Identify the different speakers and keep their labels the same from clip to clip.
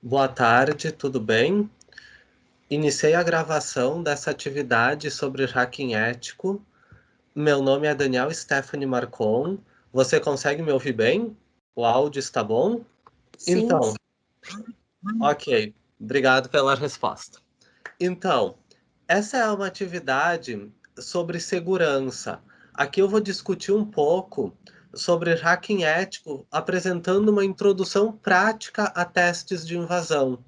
Speaker 1: Boa tarde, tudo bem? Iniciei a gravação dessa atividade sobre hacking ético. Meu nome é Daniel Stephanie Marcon. Você consegue me ouvir bem? O áudio está bom?
Speaker 2: Sim.
Speaker 1: Então, ok. Obrigado pela resposta. Então, essa é uma atividade sobre segurança. Aqui eu vou discutir um pouco sobre hacking ético, apresentando uma introdução prática a testes de invasão.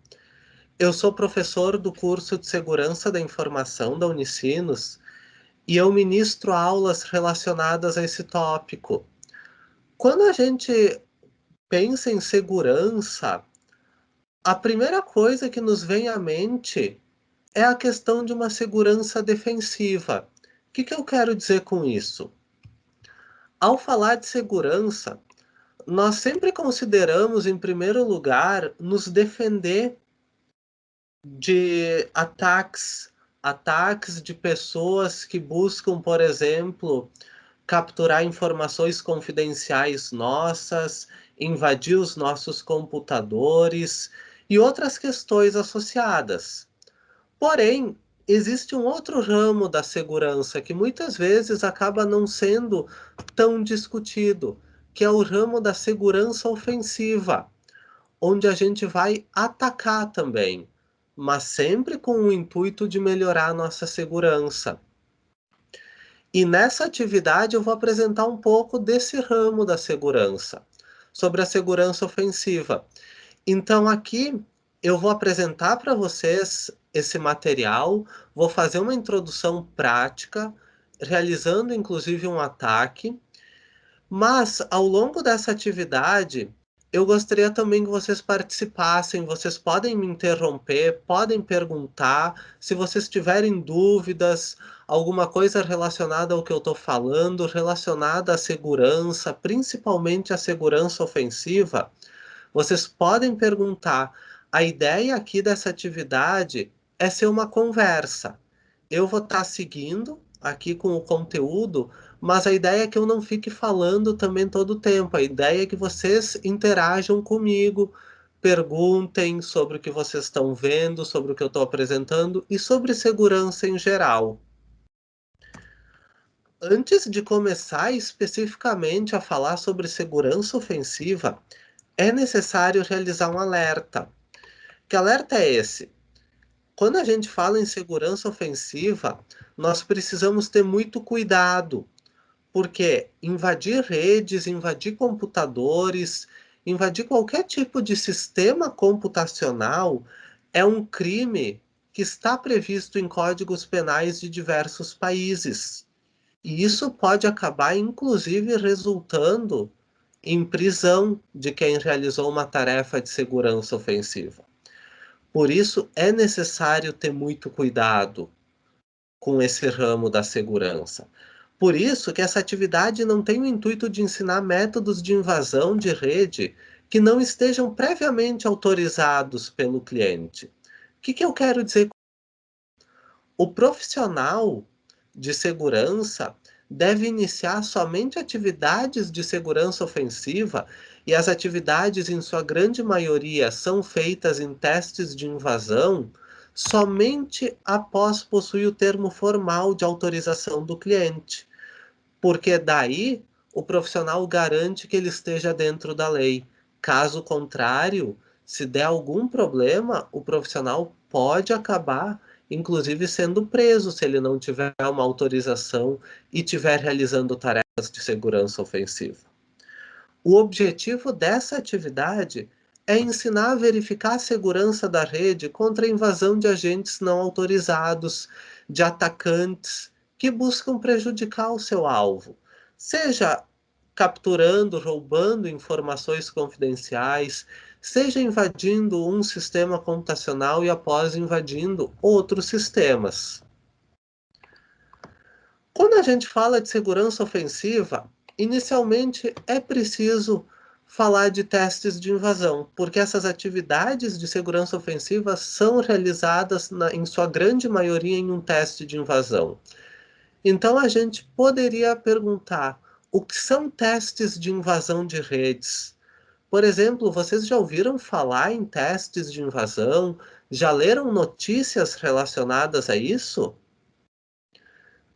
Speaker 1: Eu sou professor do curso de Segurança da Informação da Unicinos e eu ministro aulas relacionadas a esse tópico. Quando a gente pensa em segurança, a primeira coisa que nos vem à mente é a questão de uma segurança defensiva. O que eu quero dizer com isso? Ao falar de segurança, nós sempre consideramos, em primeiro lugar, nos defender de ataques de pessoas que buscam, por exemplo, capturar informações confidenciais nossas, invadir os nossos computadores e outras questões associadas. Porém, existe um outro ramo da segurança que muitas vezes acaba não sendo tão discutido, que é o ramo da segurança ofensiva, onde a gente vai atacar também, mas sempre com o intuito de melhorar a nossa segurança. E nessa atividade eu vou apresentar um pouco desse ramo da segurança, sobre a segurança ofensiva. Então aqui eu vou apresentar para vocês esse material, vou fazer uma introdução prática, realizando inclusive um ataque, mas ao longo dessa atividade eu gostaria também que vocês participassem, vocês podem me interromper, podem perguntar, se vocês tiverem dúvidas, alguma coisa relacionada ao que eu estou falando, relacionada à segurança, principalmente à segurança ofensiva, vocês podem perguntar. A ideia aqui dessa atividade é ser uma conversa. Eu vou estar seguindo aqui com o conteúdo, mas a ideia é que eu não fique falando também todo o tempo. A ideia é que vocês interajam comigo, perguntem sobre o que vocês estão vendo, sobre o que eu estou apresentando e sobre segurança em geral. Antes de começar especificamente a falar sobre segurança ofensiva, é necessário realizar um alerta. Que alerta é esse? Quando a gente fala em segurança ofensiva, nós precisamos ter muito cuidado, porque invadir redes, invadir computadores, invadir qualquer tipo de sistema computacional é um crime que está previsto em códigos penais de diversos países. E isso pode acabar, inclusive, resultando em prisão de quem realizou uma tarefa de segurança ofensiva. Por isso, é necessário ter muito cuidado com esse ramo da segurança. Por isso que essa atividade não tem o intuito de ensinar métodos de invasão de rede que não estejam previamente autorizados pelo cliente. O que eu quero dizer? O profissional de segurança deve iniciar somente atividades de segurança ofensiva, e as atividades, em sua grande maioria, são feitas em testes de invasão somente após possuir o termo formal de autorização do cliente, porque daí o profissional garante que ele esteja dentro da lei. Caso contrário, se der algum problema, o profissional pode acabar, inclusive, sendo preso se ele não tiver uma autorização e estiver realizando tarefas de segurança ofensiva. O objetivo dessa atividade é ensinar a verificar a segurança da rede contra a invasão de agentes não autorizados, de atacantes que buscam prejudicar o seu alvo, seja capturando, roubando informações confidenciais, seja invadindo um sistema computacional e após invadindo outros sistemas. Quando a gente fala de segurança ofensiva, inicialmente é preciso falar de testes de invasão, porque essas atividades de segurança ofensiva são realizadas, em sua grande maioria, em um teste de invasão. Então, a gente poderia perguntar: o que são testes de invasão de redes? Por exemplo, vocês já ouviram falar em testes de invasão? Já leram notícias relacionadas a isso?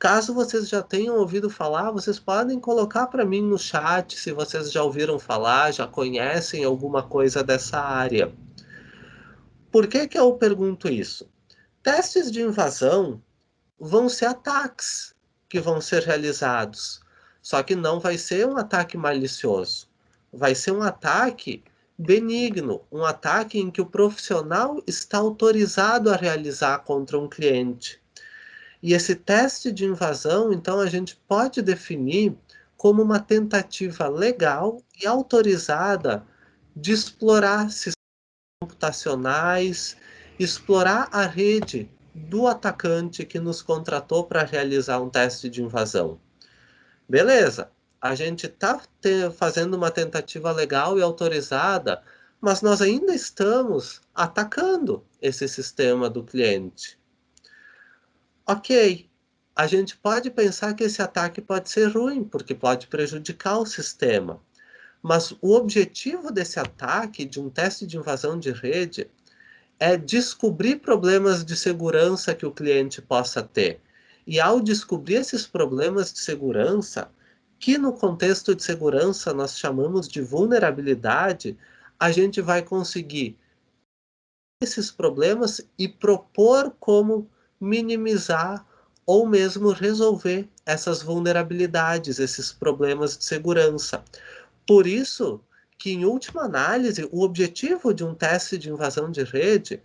Speaker 1: Caso vocês já tenham ouvido falar, vocês podem colocar para mim no chat se vocês já ouviram falar, já conhecem alguma coisa dessa área. Por que que eu pergunto isso? Testes de invasão vão ser ataques que vão ser realizados, só que não vai ser um ataque malicioso. Vai ser um ataque benigno, um ataque em que o profissional está autorizado a realizar contra um cliente. E esse teste de invasão, então, a gente pode definir como uma tentativa legal e autorizada de explorar sistemas computacionais, explorar a rede do atacante que nos contratou para realizar um teste de invasão. Beleza, a gente está fazendo uma tentativa legal e autorizada, mas nós ainda estamos atacando esse sistema do cliente. Ok, a gente pode pensar que esse ataque pode ser ruim, porque pode prejudicar o sistema. Mas o objetivo desse ataque, de um teste de invasão de rede, é descobrir problemas de segurança que o cliente possa ter. E ao descobrir esses problemas de segurança, que no contexto de segurança nós chamamos de vulnerabilidade, a gente vai conseguir esses problemas e propor como minimizar ou mesmo resolver essas vulnerabilidades, esses problemas de segurança. Por isso que, em última análise, o objetivo de um teste de invasão de rede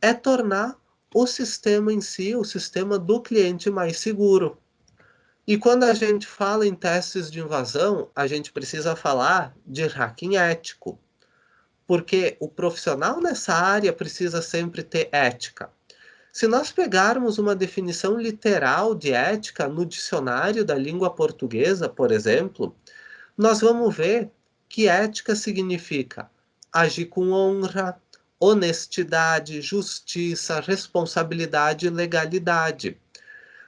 Speaker 1: é tornar o sistema em si, o sistema do cliente, mais seguro. E quando a gente fala em testes de invasão, a gente precisa falar de hacking ético, porque o profissional nessa área precisa sempre ter ética. Se nós pegarmos uma definição literal de ética no dicionário da língua portuguesa, por exemplo, nós vamos ver que ética significa agir com honra, honestidade, justiça, responsabilidade e legalidade.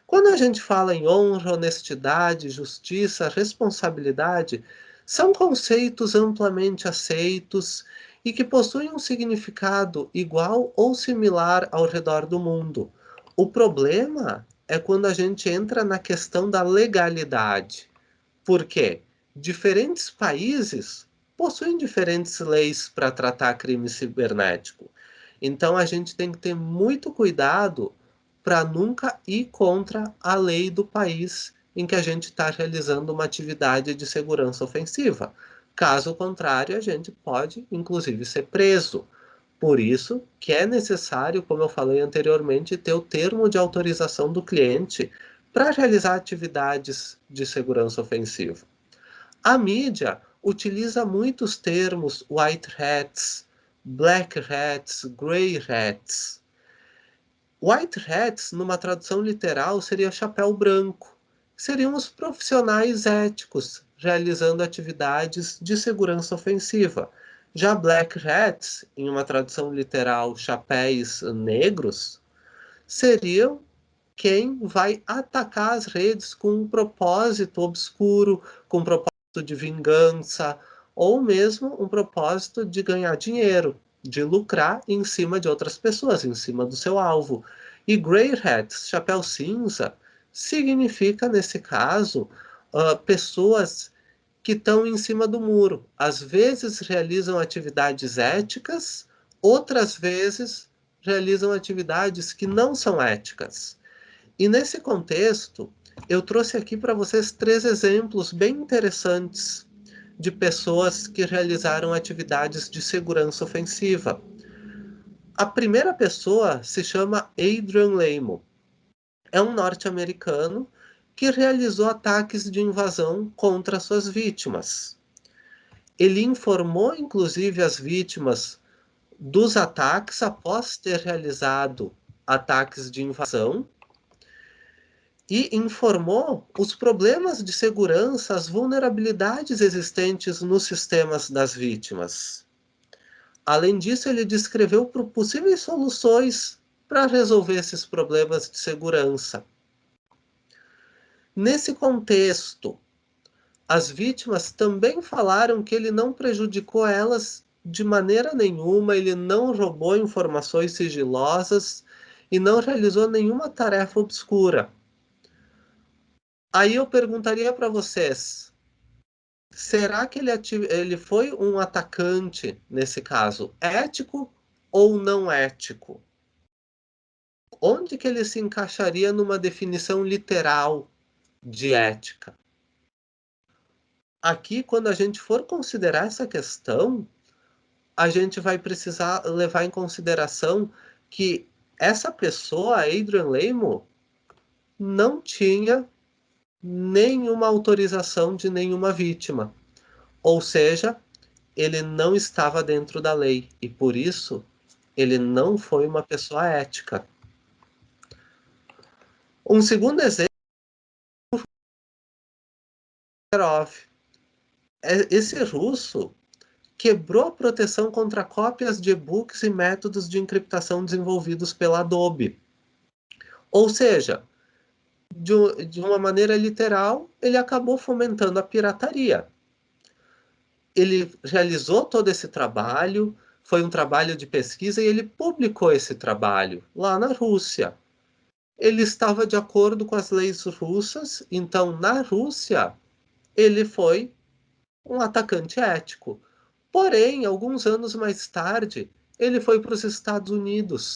Speaker 1: Quando a gente fala em honra, honestidade, justiça, responsabilidade, são conceitos amplamente aceitos e que possuem um significado igual ou similar ao redor do mundo. O problema é quando a gente entra na questão da legalidade. Por quê? Diferentes países possuem diferentes leis para tratar crime cibernético. Então a gente tem que ter muito cuidado para nunca ir contra a lei do país em que a gente está realizando uma atividade de segurança ofensiva. Caso contrário, a gente pode, inclusive, ser preso. Por isso que é necessário, como eu falei anteriormente, ter o termo de autorização do cliente para realizar atividades de segurança ofensiva. A mídia utiliza muitos termos white hats, black hats, grey hats. White hats, numa tradução literal, seria chapéu branco. Seriam os profissionais éticos realizando atividades de segurança ofensiva. Já black hats, em uma tradução literal, chapéus negros, seriam quem vai atacar as redes com um propósito obscuro, com um propósito de vingança, ou mesmo um propósito de ganhar dinheiro, de lucrar em cima de outras pessoas, em cima do seu alvo. E Grey Hats, chapéu cinza, significa, nesse caso, pessoas que estão em cima do muro. Às vezes realizam atividades éticas, outras vezes realizam atividades que não são éticas. E nesse contexto, eu trouxe aqui para vocês 3 exemplos bem interessantes de pessoas que realizaram atividades de segurança ofensiva. A primeira pessoa se chama Adrian Lamo. É um norte-americano que realizou ataques de invasão contra suas vítimas. Ele informou, inclusive, as vítimas dos ataques após ter realizado ataques de invasão. e informou os problemas de segurança, as vulnerabilidades existentes nos sistemas das vítimas. Além disso, ele descreveu possíveis soluções para resolver esses problemas de segurança. Nesse contexto, as vítimas também falaram que ele não prejudicou elas de maneira nenhuma, ele não roubou informações sigilosas e não realizou nenhuma tarefa obscura. Aí eu perguntaria para vocês, será que ele foi um atacante, nesse caso, ético ou não ético? Onde que ele se encaixaria numa definição literal de ética? Aqui, quando a gente for considerar essa questão, a gente vai precisar levar em consideração que essa pessoa, Adrian Lamo, não tinha nenhuma autorização de nenhuma vítima. Ou seja, ele não estava dentro da lei e, por isso, ele não foi uma pessoa ética. Um segundo exemplo é Perov. Esse russo quebrou a proteção contra cópias de e-books e métodos de encriptação desenvolvidos pela Adobe. Ou seja, de uma maneira literal, ele acabou fomentando a pirataria. Ele realizou todo esse trabalho, foi um trabalho de pesquisa e ele publicou esse trabalho lá na Rússia. Ele estava de acordo com as leis russas, então na Rússia ele foi um atacante ético. Porém, alguns anos mais tarde, ele foi para os Estados Unidos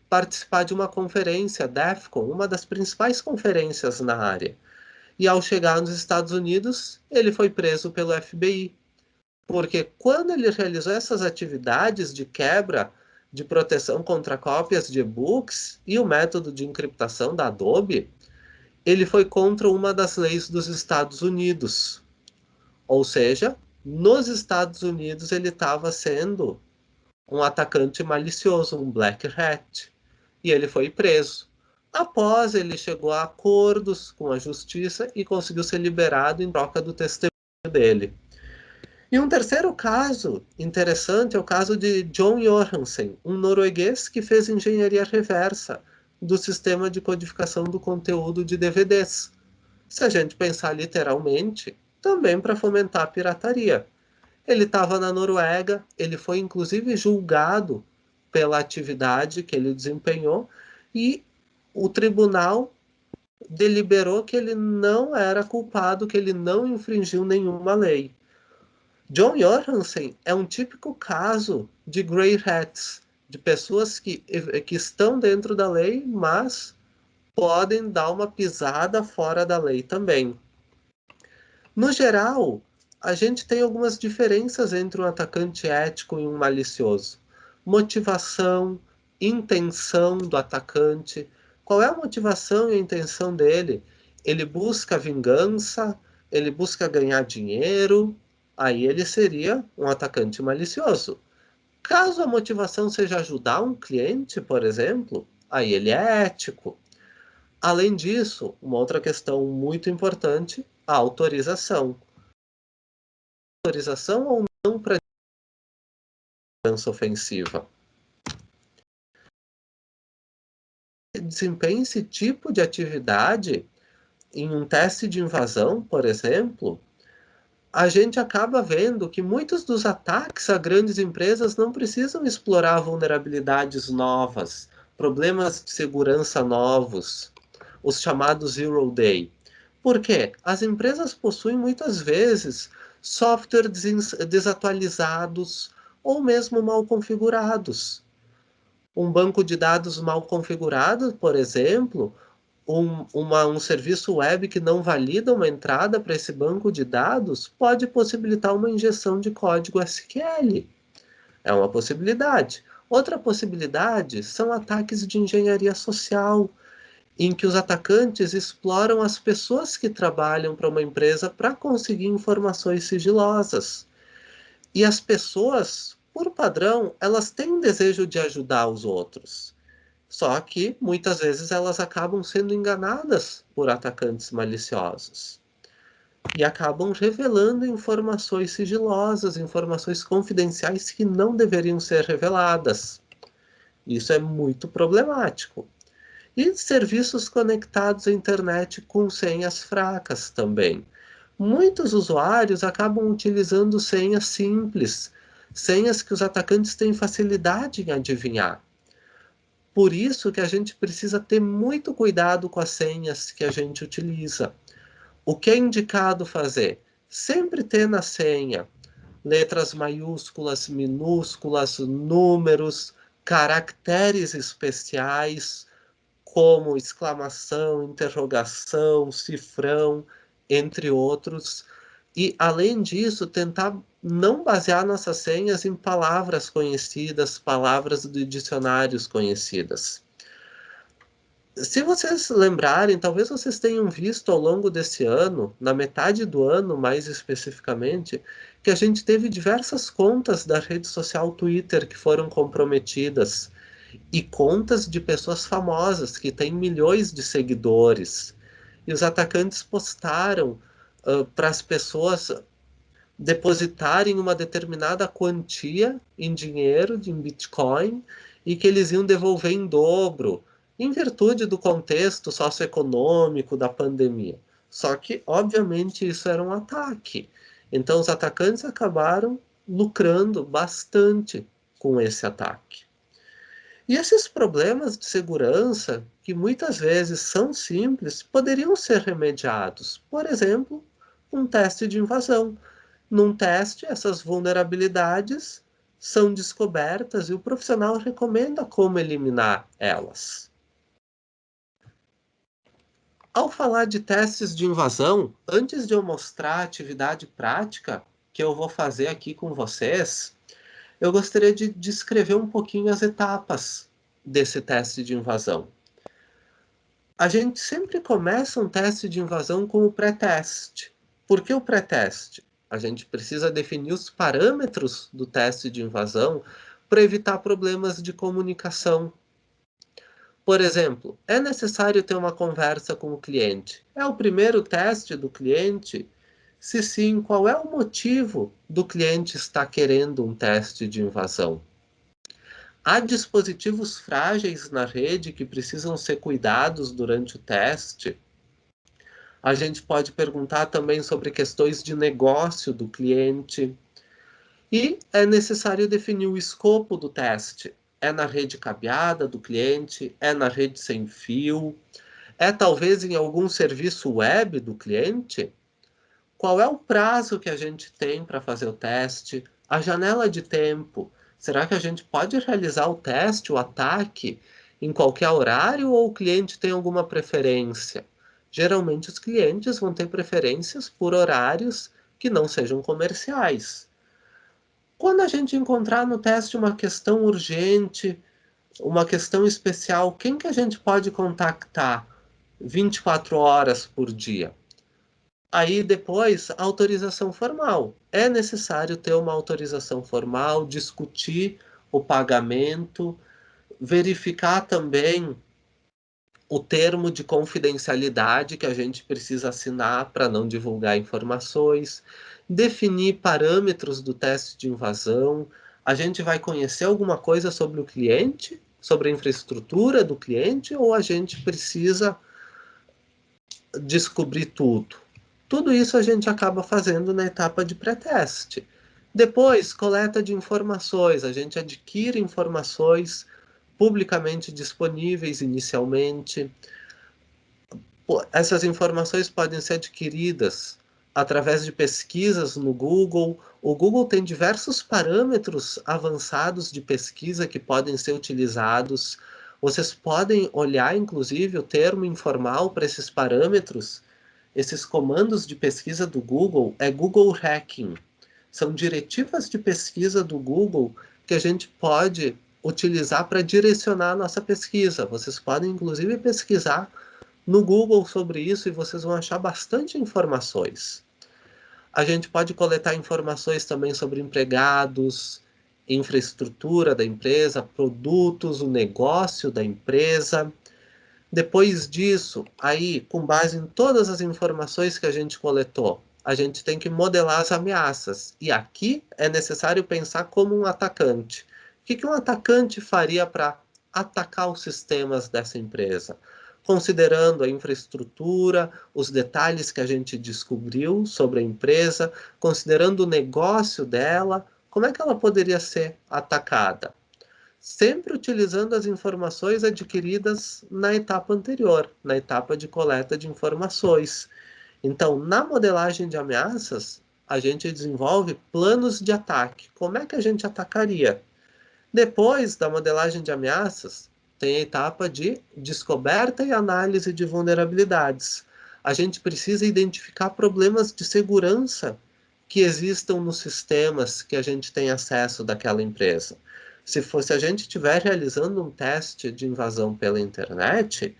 Speaker 1: participar de uma conferência, DEFCON, uma das principais conferências na área. E ao chegar nos Estados Unidos, ele foi preso pelo FBI. Porque quando ele realizou essas atividades de quebra de proteção contra cópias de e-books e o método de encriptação da Adobe, ele foi contra uma das leis dos Estados Unidos. Ou seja, nos Estados Unidos ele estava sendo um atacante malicioso, um black hat, e ele foi preso. Após ele chegou a acordos com a justiça e conseguiu ser liberado em troca do testemunho dele. E um terceiro caso interessante é o caso de John Johansen, um norueguês que fez engenharia reversa do sistema de codificação do conteúdo de DVDs. Se a gente pensar literalmente, também para fomentar a pirataria. Ele estava na Noruega, ele foi inclusive julgado pela atividade que ele desempenhou e o tribunal deliberou que ele não era culpado, que ele não infringiu nenhuma lei. John Johansen é um típico caso de grey hats, de pessoas que estão dentro da lei, mas podem dar uma pisada fora da lei também. No geral, a gente tem algumas diferenças entre um atacante ético e um malicioso. Motivação, intenção do atacante. Qual é a motivação e a intenção dele? Ele busca vingança, ele busca ganhar dinheiro, aí ele seria um atacante malicioso. Caso a motivação seja ajudar um cliente, por exemplo, aí ele é ético. Além disso, uma outra questão muito importante, a autorização. Autorização ou não para segurança ofensiva. Desempenha esse tipo de atividade em um teste de invasão, por exemplo, a gente acaba vendo que muitos dos ataques a grandes empresas não precisam explorar vulnerabilidades novas, problemas de segurança novos, os chamados Zero Day. Por quê? As empresas possuem muitas vezes softwares desatualizados ou mesmo mal configurados. Um banco de dados mal configurado, por exemplo, um serviço web que não valida uma entrada para esse banco de dados pode possibilitar uma injeção de código SQL. É uma possibilidade. Outra possibilidade são ataques de engenharia social, em que os atacantes exploram as pessoas que trabalham para uma empresa para conseguir informações sigilosas. E as pessoas, por padrão, elas têm um desejo de ajudar os outros. Só que, muitas vezes, elas acabam sendo enganadas por atacantes maliciosos. E acabam revelando informações sigilosas, informações confidenciais que não deveriam ser reveladas. Isso é muito problemático. E serviços conectados à internet com senhas fracas também. Muitos usuários acabam utilizando senhas simples, senhas que os atacantes têm facilidade em adivinhar. Por isso que a gente precisa ter muito cuidado com as senhas que a gente utiliza. O que é indicado fazer? Sempre ter na senha letras maiúsculas, minúsculas, números, caracteres especiais, como exclamação, interrogação, cifrão, entre outros. E, além disso, tentar não basear nossas senhas em palavras conhecidas, palavras de dicionários conhecidas. Se vocês lembrarem, talvez vocês tenham visto ao longo desse ano, na metade do ano mais especificamente, que a gente teve diversas contas da rede social Twitter que foram comprometidas e contas de pessoas famosas que têm milhões de seguidores. E os atacantes postaram para as pessoas depositarem uma determinada quantia em dinheiro, em Bitcoin, e que eles iam devolver em dobro, em virtude do contexto socioeconômico da pandemia. Só que, obviamente, isso era um ataque. Então, os atacantes acabaram lucrando bastante com esse ataque. E esses problemas de segurança, que muitas vezes são simples, poderiam ser remediados. Por exemplo, um teste de invasão. Num teste, essas vulnerabilidades são descobertas e o profissional recomenda como eliminar elas. Ao falar de testes de invasão, antes de eu mostrar a atividade prática que eu vou fazer aqui com vocês, eu gostaria de descrever um pouquinho as etapas desse teste de invasão. A gente sempre começa um teste de invasão com o pré-teste. Por que o pré-teste? A gente precisa definir os parâmetros do teste de invasão para evitar problemas de comunicação. Por exemplo, é necessário ter uma conversa com o cliente. É o primeiro teste do cliente? Se sim, qual é o motivo do cliente estar querendo um teste de invasão? Há dispositivos frágeis na rede que precisam ser cuidados durante o teste? A gente pode perguntar também sobre questões de negócio do cliente. E é necessário definir o escopo do teste. É na rede cabeada do cliente? É na rede sem fio? É talvez em algum serviço web do cliente? Qual é o prazo que a gente tem para fazer o teste? A janela de tempo. Será que a gente pode realizar o teste, o ataque, em qualquer horário ou o cliente tem alguma preferência? Geralmente os clientes vão ter preferências por horários que não sejam comerciais. Quando a gente encontrar no teste uma questão urgente, uma questão especial, quem que a gente pode contactar 24 horas por dia? Aí depois, autorização formal. É necessário ter uma autorização formal, discutir o pagamento, verificar também o termo de confidencialidade que a gente precisa assinar para não divulgar informações, definir parâmetros do teste de invasão. A gente vai conhecer alguma coisa sobre o cliente, sobre a infraestrutura do cliente, ou a gente precisa descobrir tudo? Tudo isso a gente acaba fazendo na etapa de pré-teste. Depois, coleta de informações. A gente adquire informações publicamente disponíveis inicialmente. Essas informações podem ser adquiridas através de pesquisas no Google. O Google tem diversos parâmetros avançados de pesquisa que podem ser utilizados. Vocês podem olhar, inclusive, o termo informal para esses parâmetros. Esses comandos de pesquisa do Google é Google Hacking. São diretivas de pesquisa do Google que a gente pode utilizar para direcionar a nossa pesquisa. Vocês podem, inclusive, pesquisar no Google sobre isso e vocês vão achar bastante informações. A gente pode coletar informações também sobre empregados, infraestrutura da empresa, produtos, o negócio da empresa. Depois disso, aí, com base em todas as informações que a gente coletou, a gente tem que modelar as ameaças. E aqui é necessário pensar como um atacante. O que um atacante faria para atacar os sistemas dessa empresa? Considerando a infraestrutura, os detalhes que a gente descobriu sobre a empresa, considerando o negócio dela, como é que ela poderia ser atacada? Sempre utilizando as informações adquiridas na etapa anterior, na etapa de coleta de informações. Então, na modelagem de ameaças, a gente desenvolve planos de ataque. Como é que a gente atacaria? Depois da modelagem de ameaças, tem a etapa de descoberta e análise de vulnerabilidades. A gente precisa identificar problemas de segurança que existam nos sistemas que a gente tem acesso daquela empresa. Se a gente estiver realizando um teste de invasão pela internet,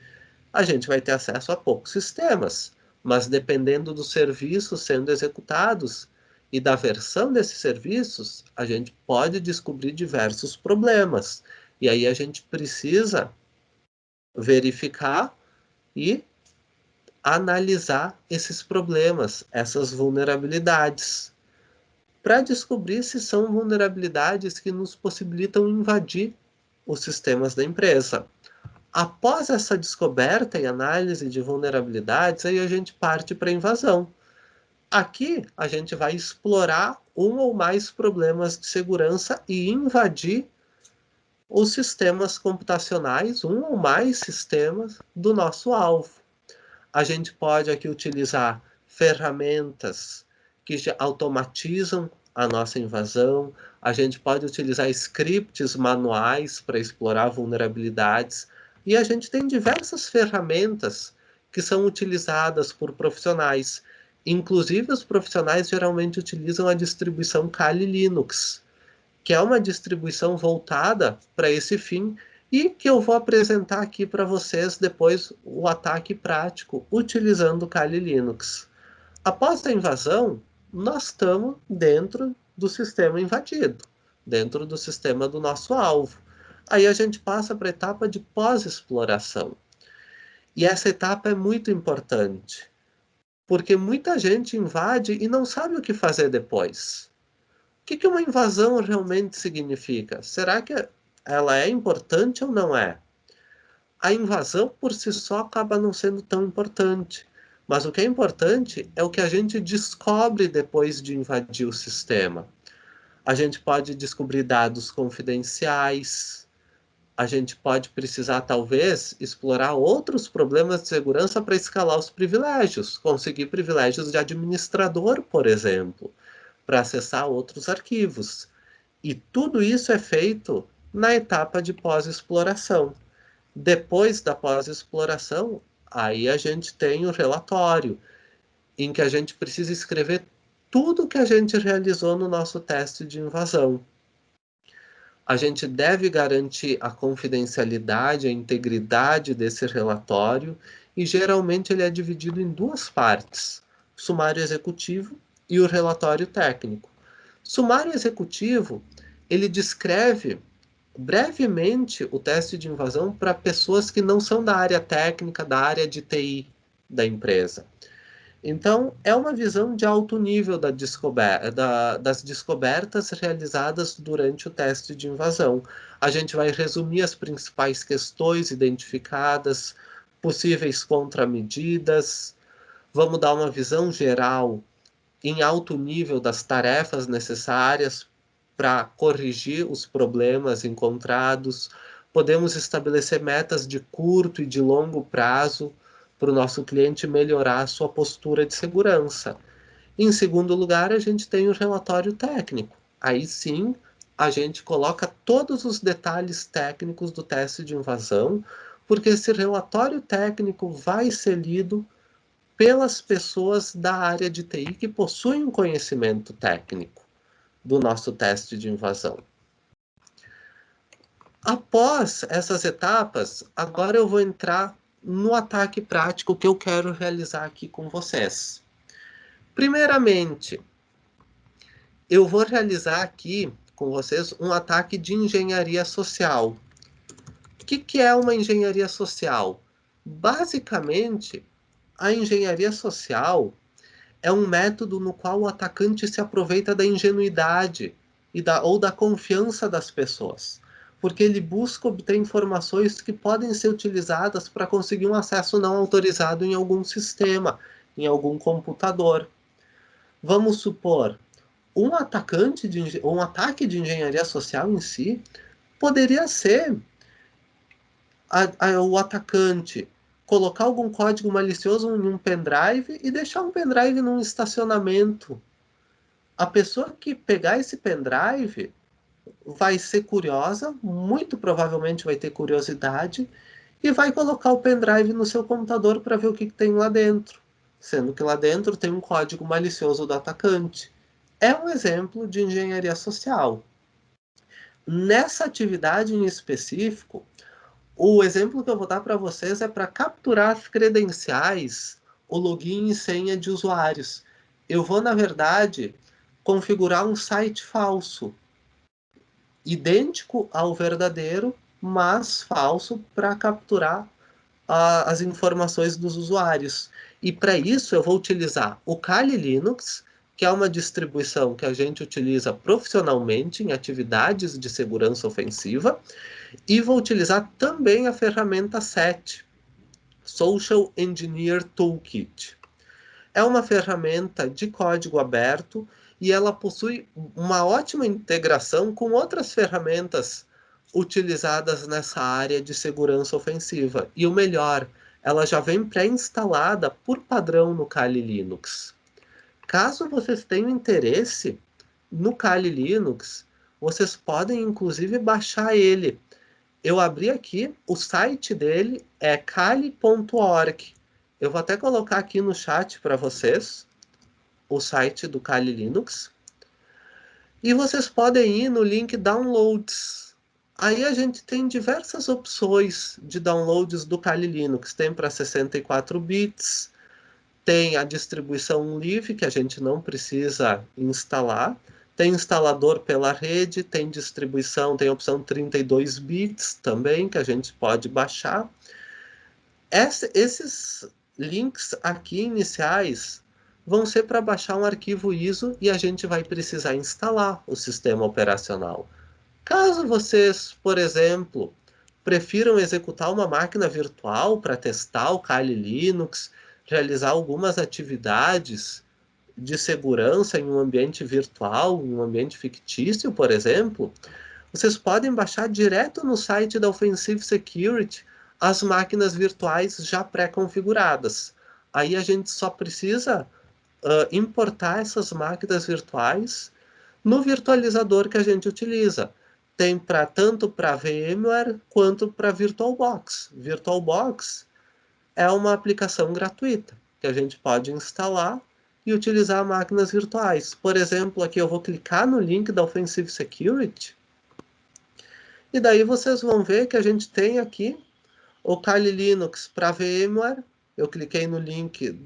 Speaker 1: a gente vai ter acesso a poucos sistemas, mas dependendo dos serviços sendo executados e da versão desses serviços, a gente pode descobrir diversos problemas. E aí a gente precisa verificar e analisar esses problemas, essas vulnerabilidades, para descobrir se são vulnerabilidades que nos possibilitam invadir os sistemas da empresa. Após essa descoberta e análise de vulnerabilidades, aí a gente parte para a invasão. Aqui a gente vai explorar um ou mais problemas de segurança e invadir os sistemas computacionais, um ou mais sistemas do nosso alvo. A gente pode aqui utilizar ferramentas que automatizam a nossa invasão, a gente pode utilizar scripts manuais para explorar vulnerabilidades, e a gente tem diversas ferramentas que são utilizadas por profissionais. Inclusive, os profissionais geralmente utilizam a distribuição Kali Linux, que é uma distribuição voltada para esse fim e que eu vou apresentar aqui para vocês depois o ataque prático utilizando o Kali Linux. Após a invasão, nós estamos dentro do sistema invadido, dentro do sistema do nosso alvo. Aí a gente passa para a etapa de pós-exploração. E essa etapa é muito importante, porque muita gente invade e não sabe o que fazer depois. O que uma invasão realmente significa? Será que ela é importante ou não é? A invasão por si só acaba não sendo tão importante. Mas o que é importante é o que a gente descobre depois de invadir o sistema. A gente pode descobrir dados confidenciais, a gente pode precisar, talvez, explorar outros problemas de segurança para escalar os privilégios, conseguir privilégios de administrador, por exemplo, para acessar outros arquivos. E tudo isso é feito na etapa de pós-exploração. Depois da pós-exploração, aí a gente tem o relatório, em que a gente precisa escrever tudo que a gente realizou no nosso teste de invasão. A gente deve garantir a confidencialidade, a integridade desse relatório, e geralmente ele é dividido em duas partes: o sumário executivo e o relatório técnico. Sumário executivo, ele descreve brevemente o teste de invasão para pessoas que não são da área técnica, da área de TI da empresa. Então, é uma visão de alto nível das descobertas realizadas durante o teste de invasão. A gente vai resumir as principais questões identificadas, possíveis contramedidas, vamos dar uma visão geral em alto nível das tarefas necessárias para corrigir os problemas encontrados. Podemos estabelecer metas de curto e de longo prazo para o nosso cliente melhorar a sua postura de segurança. Em segundo lugar, a gente tem o relatório técnico. Aí sim, a gente coloca todos os detalhes técnicos do teste de invasão, porque esse relatório técnico vai ser lido pelas pessoas da área de TI que possuem um conhecimento técnico do nosso teste de invasão. Após essas etapas, agora eu vou entrar no ataque prático que eu quero realizar aqui com vocês. Primeiramente, eu vou realizar aqui com vocês um ataque de engenharia social. O que é uma engenharia social? Basicamente, a engenharia social é um método no qual o atacante se aproveita da ingenuidade ou da confiança das pessoas, porque ele busca obter informações que podem ser utilizadas para conseguir um acesso não autorizado em algum sistema, em algum computador. Vamos supor, um ataque de engenharia social em si poderia ser o atacante colocar algum código malicioso em um pendrive e deixar um pendrive num estacionamento. A pessoa que pegar esse pendrive vai ser curiosa, muito provavelmente vai ter curiosidade, e vai colocar o pendrive no seu computador para ver o que tem lá dentro, sendo que lá dentro tem um código malicioso do atacante. É um exemplo de engenharia social. Nessa atividade em específico, o exemplo que eu vou dar para vocês é para capturar as credenciais, o login e senha de usuários. Eu vou, na verdade, configurar um site falso, idêntico ao verdadeiro, mas falso, para capturar as informações dos usuários. E para isso eu vou utilizar o Kali Linux, que é uma distribuição que a gente utiliza profissionalmente em atividades de segurança ofensiva, e vou utilizar também a ferramenta SET, Social Engineer Toolkit. É uma ferramenta de código aberto e ela possui uma ótima integração com outras ferramentas utilizadas nessa área de segurança ofensiva. E o melhor, ela já vem pré-instalada por padrão no Kali Linux. Caso vocês tenham interesse no Kali Linux, vocês podem inclusive baixar ele. Eu abri aqui, o site dele é kali.org. Eu vou até colocar aqui no chat para vocês o site do Kali Linux. E vocês podem ir no link Downloads. Aí a gente tem diversas opções de downloads do Kali Linux. Tem para 64 bits, tem a distribuição livre, que a gente não precisa instalar. Tem instalador pela rede, tem distribuição, tem a opção 32 bits também, que a gente pode baixar. Esses links aqui iniciais vão ser para baixar um arquivo ISO e a gente vai precisar instalar o sistema operacional. Caso vocês, por exemplo, prefiram executar uma máquina virtual para testar o Kali Linux, realizar algumas atividades de segurança em um ambiente virtual, em um ambiente fictício, por exemplo, vocês podem baixar direto no site da Offensive Security as máquinas virtuais já pré-configuradas. Aí a gente só precisa importar essas máquinas virtuais no virtualizador que a gente utiliza. Tem tanto para VMware quanto para VirtualBox. VirtualBox é uma aplicação gratuita que a gente pode instalar e utilizar máquinas virtuais. Por exemplo, aqui eu vou clicar no link da Offensive Security e daí vocês vão ver que a gente tem aqui o Kali Linux para VMware. Eu cliquei no link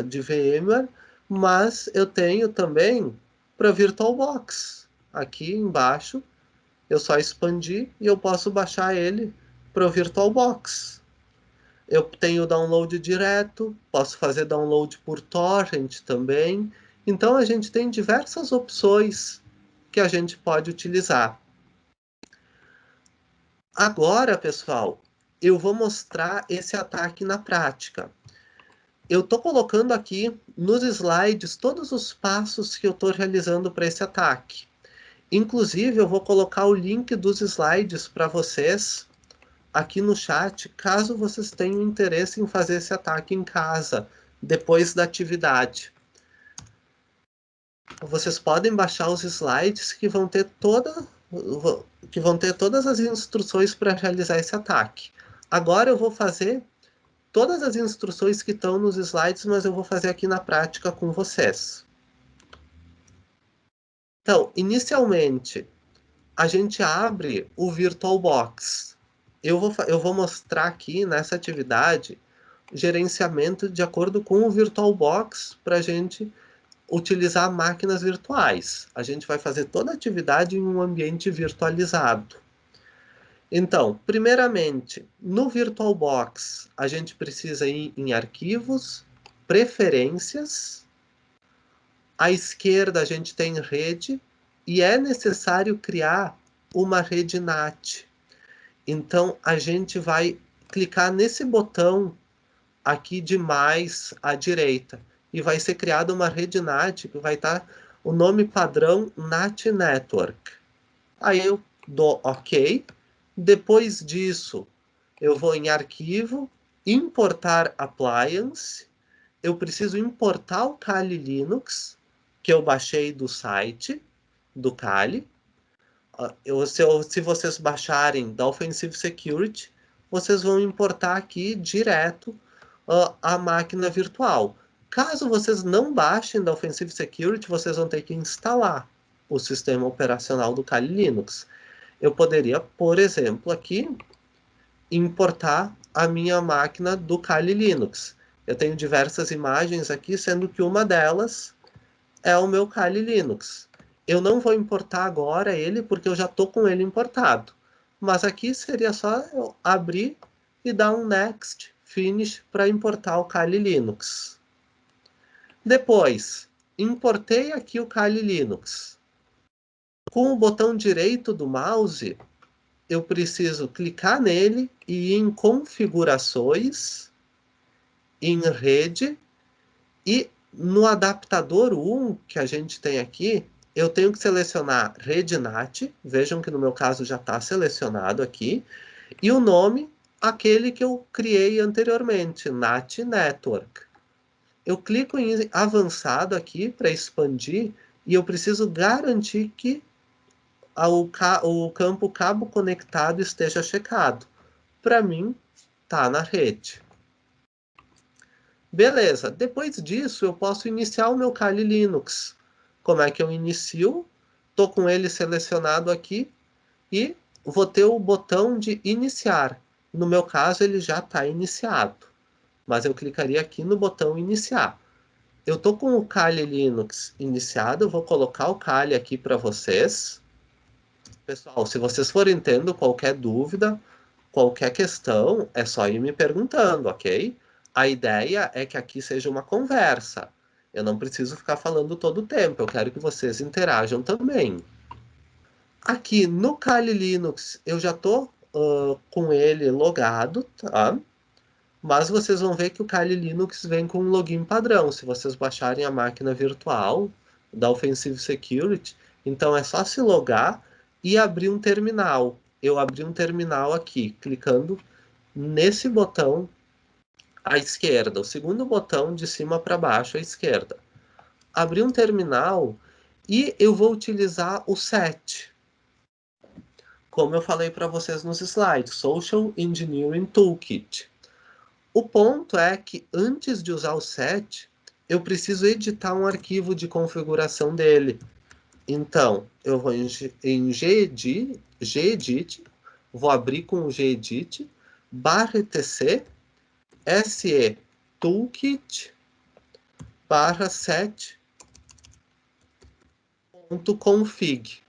Speaker 1: de VMware, mas eu tenho também para VirtualBox. Aqui embaixo, eu só expandi e eu posso baixar ele para o VirtualBox. Eu tenho download direto, posso fazer download por torrent também. Então a gente tem diversas opções que a gente pode utilizar. Agora, pessoal, eu vou mostrar esse ataque na prática. Eu estou colocando aqui nos slides todos os passos que eu estou realizando para esse ataque. Inclusive, eu vou colocar o link dos slides para vocês aqui no chat, caso vocês tenham interesse em fazer esse ataque em casa, depois da atividade. Vocês podem baixar os slides que vão ter todas as instruções para realizar esse ataque. Agora eu vou fazer todas as instruções que estão nos slides, mas eu vou fazer aqui na prática com vocês. Então, inicialmente, a gente abre o VirtualBox. Eu vou mostrar aqui nessa atividade gerenciamento de acordo com o VirtualBox para a gente utilizar máquinas virtuais. A gente vai fazer toda a atividade em um ambiente virtualizado. Então, primeiramente, no VirtualBox, a gente precisa ir em Arquivos, Preferências. À esquerda, a gente tem Rede, e é necessário criar uma rede NAT. Então, a gente vai clicar nesse botão aqui de mais à direita, e vai ser criada uma rede NAT, que vai estar o nome padrão NAT Network. Aí eu dou OK. Depois disso, eu vou em Arquivo, Importar Appliance. Eu preciso importar o Kali Linux, que eu baixei do site do Kali. Se vocês baixarem da Offensive Security, vocês vão importar aqui direto a máquina virtual. Caso vocês não baixem da Offensive Security, vocês vão ter que instalar o sistema operacional do Kali Linux. Eu poderia, por exemplo, aqui, importar a minha máquina do Kali Linux. Eu tenho diversas imagens aqui, sendo que uma delas é o meu Kali Linux. Eu não vou importar agora ele, porque eu já estou com ele importado. Mas aqui seria só eu abrir e dar um Next, Finish, para importar o Kali Linux. Depois, importei aqui o Kali Linux. Com o botão direito do mouse, eu preciso clicar nele e ir em Configurações, em Rede, e no adaptador 1 que a gente tem aqui, eu tenho que selecionar Rede NAT, vejam que no meu caso já está selecionado aqui, e o nome, aquele que eu criei anteriormente, NAT Network. Eu clico em avançado aqui para expandir, e eu preciso garantir que o campo cabo conectado esteja checado. Para mim, está na rede. Beleza, depois disso eu posso iniciar o meu Kali Linux. Como é que eu inicio? Estou com ele selecionado aqui e vou ter o botão de iniciar. No meu caso ele já está iniciado, mas eu clicaria aqui no botão iniciar. Eu estou com o Kali Linux iniciado, vou colocar o Kali aqui para vocês. Pessoal, se vocês forem tendo qualquer dúvida, qualquer questão, é só ir me perguntando, ok? A ideia é que aqui seja uma conversa. Eu não preciso ficar falando todo o tempo, eu quero que vocês interajam também. Aqui no Kali Linux, eu já estou com ele logado, tá? Mas vocês vão ver que o Kali Linux vem com um login padrão. Se vocês baixarem a máquina virtual da Offensive Security, então é só se logar e abrir um terminal. Eu abri um terminal aqui, clicando nesse botão à esquerda, o segundo botão de cima para baixo à esquerda. Abri um terminal e eu vou utilizar o SET. Como eu falei para vocês nos slides, Social Engineering Toolkit. O ponto é que antes de usar o SET, eu preciso editar um arquivo de configuração dele. Então, eu vou em Gedit, vou abrir com o Gedit, /etc, se toolkit, /set.config.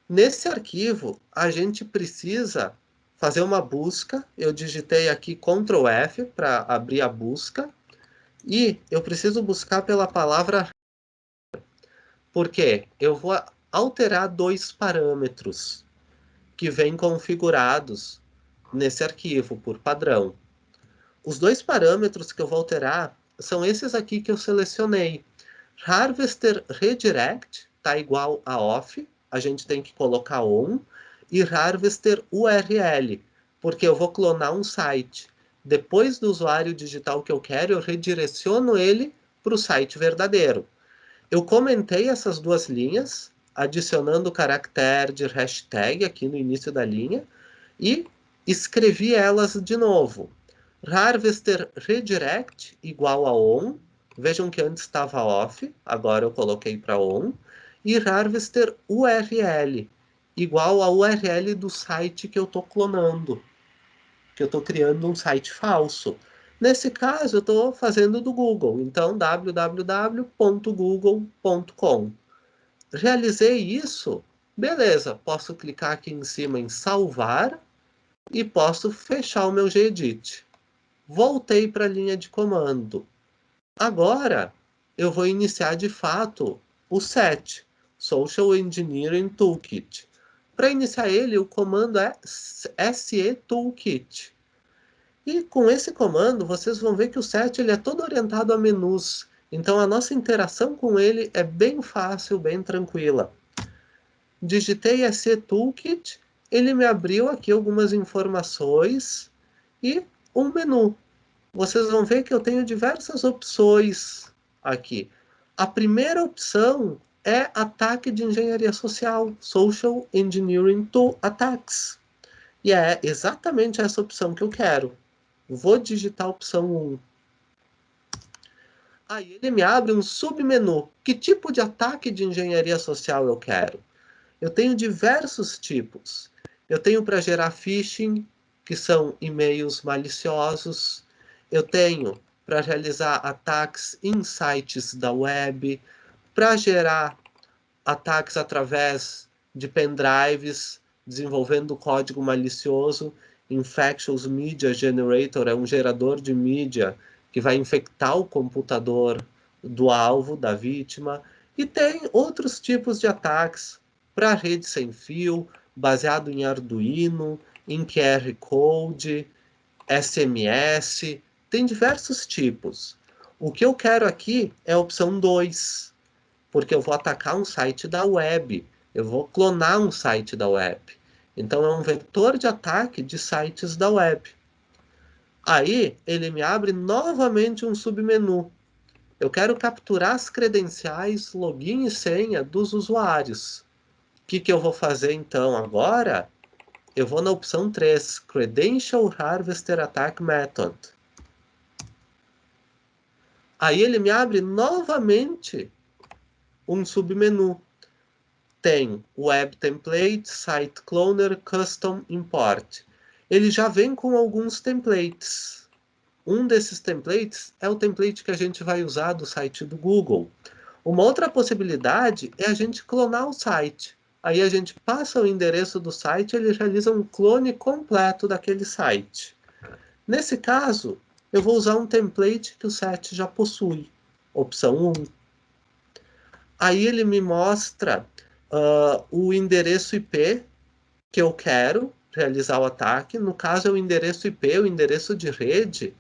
Speaker 1: Nesse arquivo, a gente precisa fazer uma busca. Eu digitei aqui Ctrl F para abrir a busca. E eu preciso buscar pela palavra, porque eu vou alterar dois parâmetros que vêm configurados nesse arquivo por padrão. Os dois parâmetros que eu vou alterar são esses aqui que eu selecionei. Harvester Redirect está igual a off, a gente tem que colocar on, e Harvester URL, porque eu vou clonar um site. Depois do usuário digitar o que eu quero, eu redireciono ele para o site verdadeiro. Eu comentei essas duas linhas, adicionando o caractere de hashtag aqui no início da linha, e escrevi elas de novo. Harvester Redirect igual a on. Vejam que antes estava off, agora eu coloquei para on. E Harvester URL igual a URL do site que eu estou clonando. Que eu estou criando um site falso. Nesse caso, eu estou fazendo do Google, então www.google.com. Realizei isso, beleza, posso clicar aqui em cima em salvar e posso fechar o meu Gedit. Voltei para a linha de comando. Agora, eu vou iniciar de fato o SET, Social Engineering Toolkit. Para iniciar ele, o comando é SE Toolkit. E com esse comando, vocês vão ver que o SET ele é todo orientado a menus. Então, a nossa interação com ele é bem fácil, bem tranquila. Digitei SE Toolkit, ele me abriu aqui algumas informações e um menu. Vocês vão ver que eu tenho diversas opções aqui. A primeira opção é ataque de engenharia social, Social Engineering Tool Attacks. E é exatamente essa opção que eu quero. Vou digitar a opção 1. Aí ele me abre um submenu. Que tipo de ataque de engenharia social eu quero? Eu tenho diversos tipos. Eu tenho para gerar phishing, que são e-mails maliciosos. Eu tenho para realizar ataques em sites da web, para gerar ataques através de pendrives, desenvolvendo código malicioso. Infectious Media Generator é um gerador de mídia que vai infectar o computador do alvo, da vítima. E tem outros tipos de ataques para rede sem fio, baseado em Arduino, em QR Code, SMS, tem diversos tipos. O que eu quero aqui é a opção 2, porque eu vou atacar um site da web, eu vou clonar um site da web. Então é um vetor de ataque de sites da web. Aí ele me abre novamente um submenu. Eu quero capturar as credenciais, login e senha dos usuários. O que eu vou fazer então agora? Eu vou na opção 3, Credential Harvester Attack Method. Aí ele me abre novamente um submenu. Tem Web Template, Site Cloner, Custom Import. Ele já vem com alguns templates. Um desses templates é o template que a gente vai usar do site do Google. Uma outra possibilidade é a gente clonar o site. Aí a gente passa o endereço do site e ele realiza um clone completo daquele site. Nesse caso, eu vou usar um template que o site já possui. Opção 1. Aí ele me mostra o endereço IP que eu quero realizar o ataque. No caso, é o endereço IP, o endereço de rede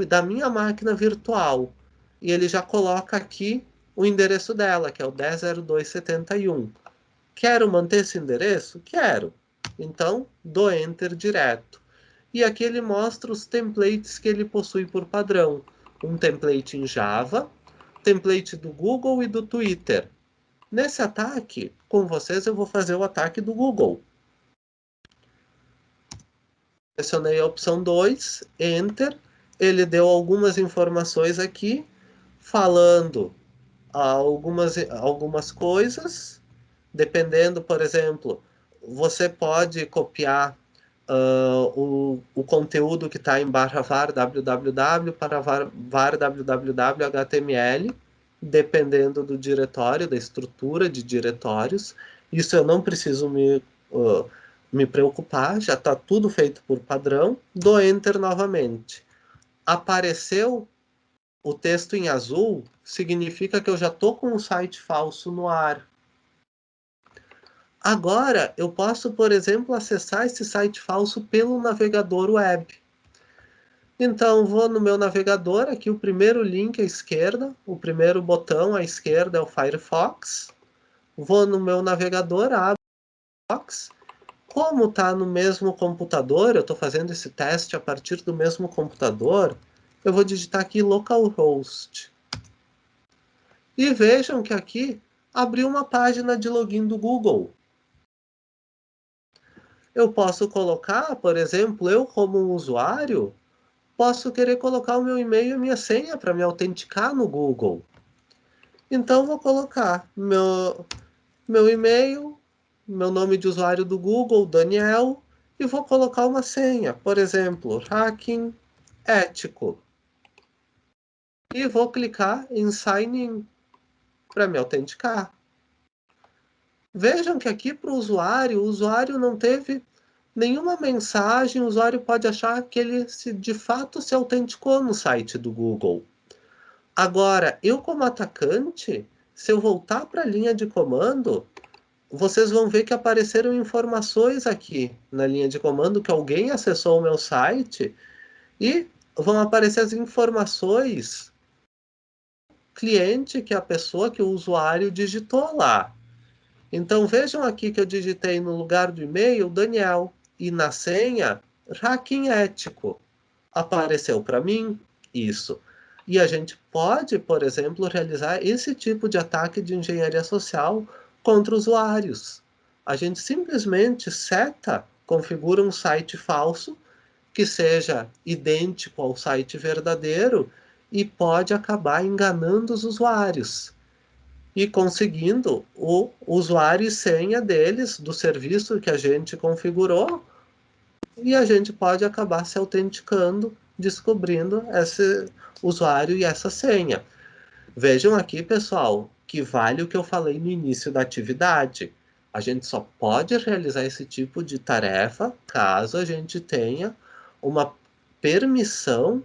Speaker 1: da minha máquina virtual. E ele já coloca aqui o endereço dela, que é o 10.0271. Quero manter esse endereço? Quero. Então, dou Enter direto. E aqui ele mostra os templates que ele possui por padrão. Um template em Java, template do Google e do Twitter. Nesse ataque, com vocês, eu vou fazer o ataque do Google. Pressionei a opção 2, Enter. Ele deu algumas informações aqui, falando algumas coisas. Dependendo, por exemplo, você pode copiar o conteúdo que está em /var www para var www HTML, dependendo do diretório, da estrutura de diretórios. Isso eu não preciso me preocupar, já está tudo feito por padrão. Dou Enter novamente. Apareceu o texto em azul, significa que eu já estou com um site falso no ar. Agora, eu posso, por exemplo, acessar esse site falso pelo navegador web. Então, vou no meu navegador, aqui o primeiro link à esquerda, o primeiro botão à esquerda é o Firefox. Vou no meu navegador, abro o Firefox. Como está no mesmo computador, eu estou fazendo esse teste a partir do mesmo computador, eu vou digitar aqui localhost. E vejam que aqui abriu uma página de login do Google. Eu posso colocar, por exemplo, eu como um usuário, posso querer colocar o meu e-mail e minha senha para me autenticar no Google. Então, vou colocar meu e-mail, meu nome de usuário do Google, Daniel, e vou colocar uma senha. Por exemplo, hacking ético. E vou clicar em Sign In para me autenticar. Vejam que aqui para o usuário não teve nenhuma mensagem, o usuário pode achar que ele de fato se autenticou no site do Google. Agora, eu como atacante, se eu voltar para a linha de comando, vocês vão ver que apareceram informações aqui na linha de comando que alguém acessou o meu site e vão aparecer as informações cliente, que é a pessoa que o usuário digitou lá. Então vejam aqui que eu digitei no lugar do e-mail Daniel e na senha hacking ético. Apareceu para mim isso. E a gente pode, por exemplo, realizar esse tipo de ataque de engenharia social contra usuários. A gente simplesmente configura um site falso que seja idêntico ao site verdadeiro e pode acabar enganando os usuários e conseguindo o usuário e senha deles, do serviço que a gente configurou, e a gente pode acabar se autenticando, descobrindo esse usuário e essa senha. Vejam aqui, pessoal, que vale o que eu falei no início da atividade. A gente só pode realizar esse tipo de tarefa caso a gente tenha uma permissão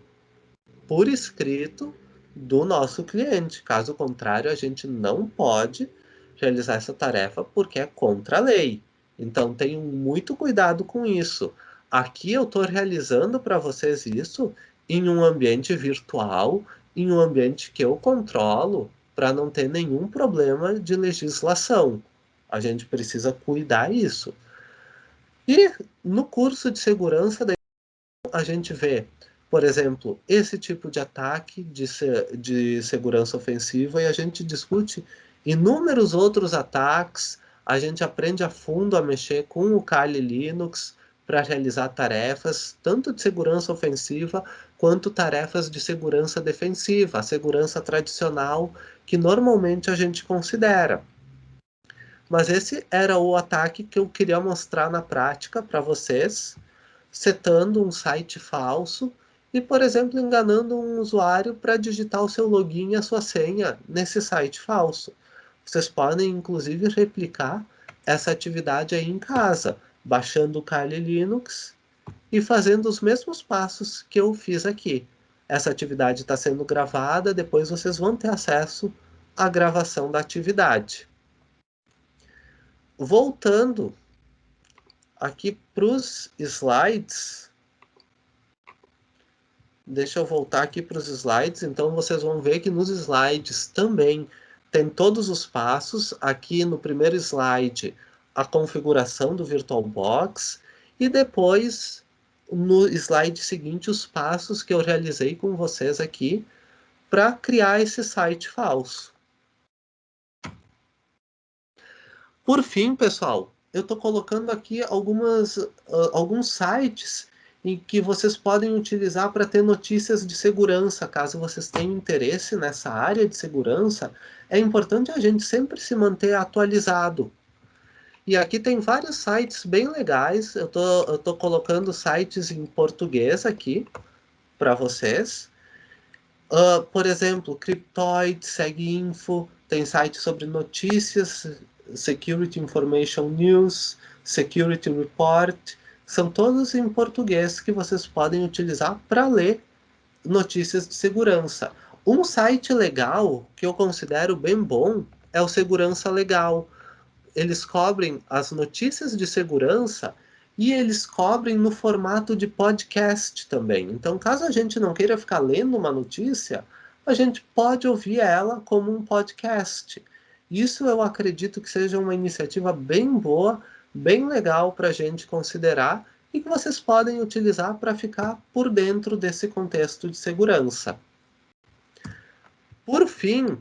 Speaker 1: por escrito do nosso cliente. Caso contrário, a gente não pode realizar essa tarefa porque é contra a lei. Então, tenham muito cuidado com isso. Aqui eu estou realizando para vocês isso em um ambiente virtual, em um ambiente que eu controlo, para não ter nenhum problema de legislação. A gente precisa cuidar isso. E no curso de segurança a gente vê, por exemplo, esse tipo de ataque de segurança ofensiva e a gente discute inúmeros outros ataques, a gente aprende a fundo a mexer com o Kali Linux para realizar tarefas tanto de segurança ofensiva quanto tarefas de segurança defensiva, a segurança tradicional que normalmente a gente considera. Mas esse era o ataque que eu queria mostrar na prática para vocês, setando um site falso e, por exemplo, enganando um usuário para digitar o seu login e a sua senha nesse site falso. Vocês podem, inclusive, replicar essa atividade aí em casa, baixando o Kali Linux e fazendo os mesmos passos que eu fiz aqui. Essa atividade está sendo gravada, depois vocês vão ter acesso à gravação da atividade. Voltando aqui para os slides, deixa eu voltar aqui para os slides, então vocês vão ver que nos slides também tem todos os passos. Aqui no primeiro slide, a configuração do VirtualBox, e depois, no slide seguinte, os passos que eu realizei com vocês aqui para criar esse site falso. Por fim, pessoal, eu estou colocando aqui alguns sites em que vocês podem utilizar para ter notícias de segurança. Caso vocês tenham interesse nessa área de segurança, é importante a gente sempre se manter atualizado. E aqui tem vários sites bem legais. Eu tô colocando sites em português aqui para vocês. Por exemplo, Cryptoid, SegInfo, tem site sobre notícias, Security Information News, Security Report, são todos em português que vocês podem utilizar para ler notícias de segurança. Um site legal, que eu considero bem bom, é o Segurança Legal. Eles cobrem as notícias de segurança e eles cobrem no formato de podcast também. Então, caso a gente não queira ficar lendo uma notícia, a gente pode ouvir ela como um podcast. Isso eu acredito que seja uma iniciativa bem boa, bem legal para a gente considerar e que vocês podem utilizar para ficar por dentro desse contexto de segurança. Por fim,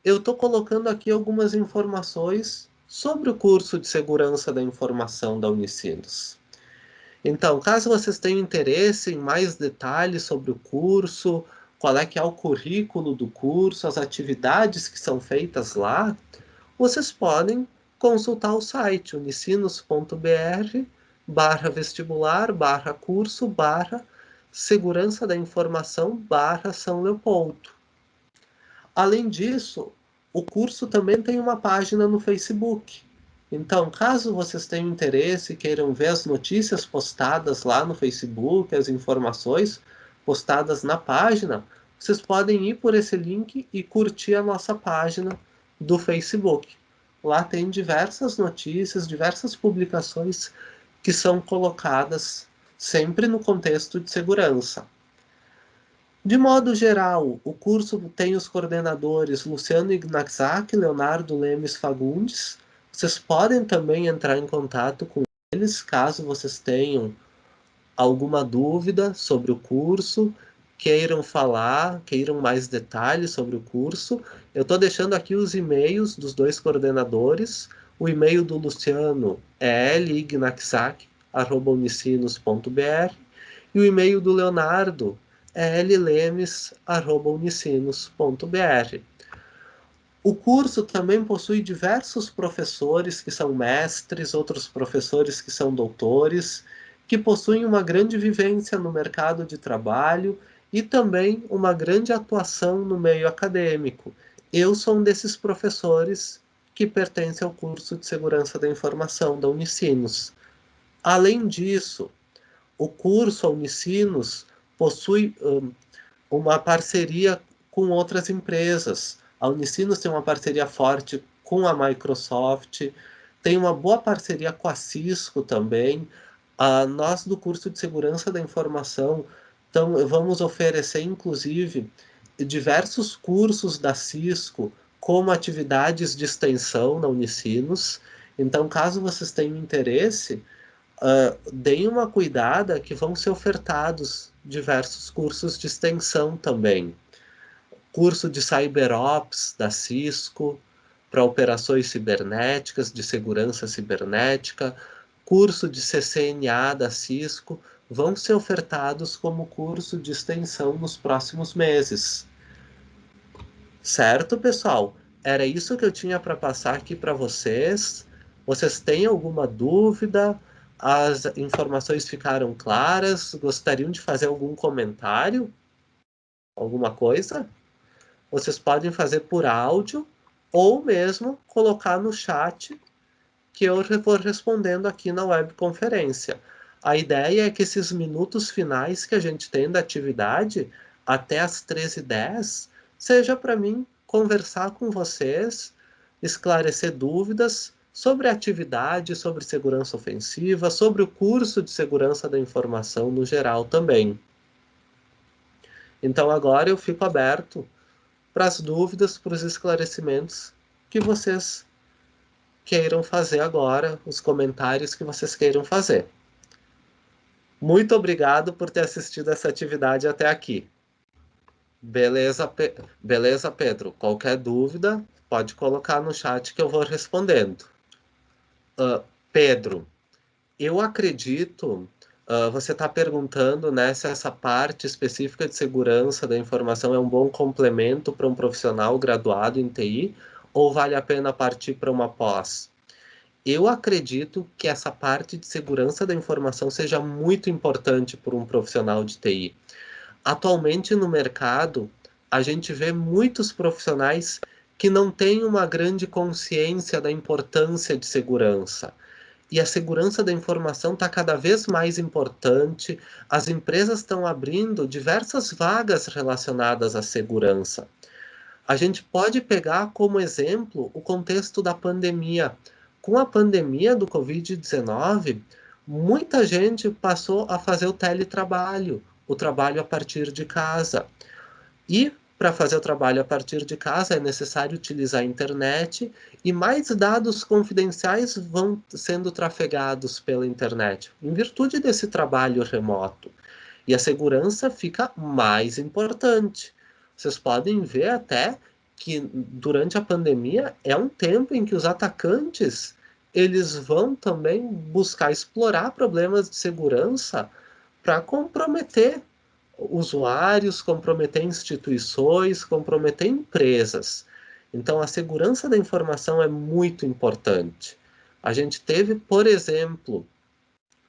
Speaker 1: eu estou colocando aqui algumas informações sobre o curso de Segurança da Informação da Unicinos. Então, caso vocês tenham interesse em mais detalhes sobre o curso, qual é que é o currículo do curso, as atividades que são feitas lá, vocês podem consultar o site unicinos.br/vestibular/curso/ Segurança da Informação / São Leopoldo. Além disso, o curso também tem uma página no Facebook. Então, caso vocês tenham interesse e queiram ver as notícias postadas lá no Facebook, as informações postadas na página, vocês podem ir por esse link e curtir a nossa página do Facebook. Lá tem diversas notícias, diversas publicações que são colocadas sempre no contexto de segurança. De modo geral, o curso tem os coordenadores Luciano Ignazak e Leonardo Lemes Fagundes. Vocês podem também entrar em contato com eles caso vocês tenham alguma dúvida sobre o curso, queiram falar, queiram mais detalhes sobre o curso. Eu estou deixando aqui os e-mails dos dois coordenadores. O e-mail do Luciano é lignaxac@unicinos.br e o e-mail do Leonardo é llemes@unicinos.br. O curso também possui diversos professores que são mestres, outros professores que são doutores, que possuem uma grande vivência no mercado de trabalho e também uma grande atuação no meio acadêmico. Eu sou um desses professores que pertence ao curso de Segurança da Informação da Unicinos. Além disso, o curso Unicinos possui uma parceria com outras empresas. A Unicinos tem uma parceria forte com a Microsoft, tem uma boa parceria com a Cisco também. Nós do curso de Segurança da Informação então, vamos oferecer, inclusive, diversos cursos da Cisco como atividades de extensão na Unicinos. Então, caso vocês tenham interesse, deem uma cuidada que vão ser ofertados diversos cursos de extensão também. Curso de CyberOps da Cisco, para operações cibernéticas, de segurança cibernética, curso de CCNA da Cisco, vão ser ofertados como curso de extensão nos próximos meses. Certo, pessoal? Era isso que eu tinha para passar aqui para vocês. Vocês têm alguma dúvida? As informações ficaram claras? Gostariam de fazer algum comentário? Alguma coisa? Vocês podem fazer por áudio ou mesmo colocar no chat que eu vou respondendo aqui na webconferência. A ideia é que esses minutos finais que a gente tem da atividade, até as 13h10, seja para mim conversar com vocês, esclarecer dúvidas sobre a atividade, sobre segurança ofensiva, sobre o curso de segurança da informação no geral também. Então agora eu fico aberto para as dúvidas, para os esclarecimentos que vocês queiram fazer agora, os comentários que vocês queiram fazer. Muito obrigado por ter assistido essa atividade até aqui. Beleza, Pedro? Qualquer dúvida, pode colocar no chat que eu vou respondendo. Pedro, eu acredito, você está perguntando, né, se essa parte específica de segurança da informação é um bom complemento para um profissional graduado em TI ou vale a pena partir para uma pós? Eu acredito que essa parte de segurança da informação seja muito importante para um profissional de TI. Atualmente no mercado, a gente vê muitos profissionais que não têm uma grande consciência da importância de segurança. E a segurança da informação está cada vez mais importante. As empresas estão abrindo diversas vagas relacionadas à segurança. A gente pode pegar como exemplo o contexto da pandemia. Com a pandemia do Covid-19, muita gente passou a fazer o teletrabalho, o trabalho a partir de casa. E para fazer o trabalho a partir de casa é necessário utilizar a internet e mais dados confidenciais vão sendo trafegados pela internet, em virtude desse trabalho remoto. E a segurança fica mais importante. Vocês podem ver até que durante a pandemia é um tempo em que os atacantes eles vão também buscar explorar problemas de segurança para comprometer usuários, comprometer instituições, comprometer empresas. Então, a segurança da informação é muito importante. A gente teve, por exemplo,